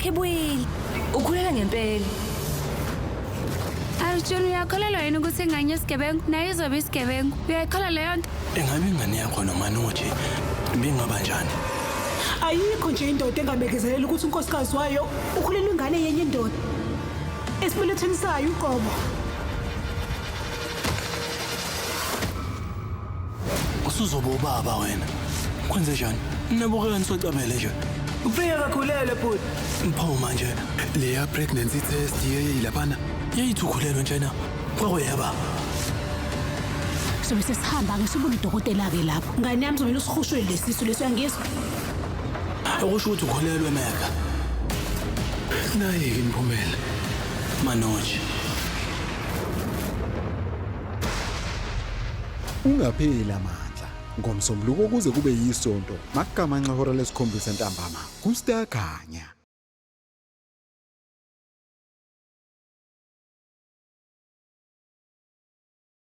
yakhe ibuyile. Ukhulela ngempela. Arjun, uyakholelwa yini ukuthi ingane yesigebengu nayo izobe isigebengu? Uyayikholwa leyo nto? Engabe ingane yakho noma nothi bingaba njani? Ayikho nje indoda engabekezelela ukuthi unkosikazi wayo ukhulelwe ingane yenye indoda. Esibelethweni sayo uqobo. Usuzoba ubaba wena. Kwenze njani? Nabukela nisocabele nje. Ufika kakhulelwe futhi. Mpho manje leya pregnancy test yeyilaphana. Yayithi ukhulelwe njena. Kwakuyeba. Sobe sesihamba ngisibona udokotela ke lapho. Ngane yami zomela usihushwe lesisu leso yangizwa. Akusho ukuthi ukhulelwe Meka. Nayi imphumela. Manoji. Ungapheli amandla ngomsombuluko kuze kube yisonto makugamanxa ihora lesikhombisa ntambama kuStar Khanya.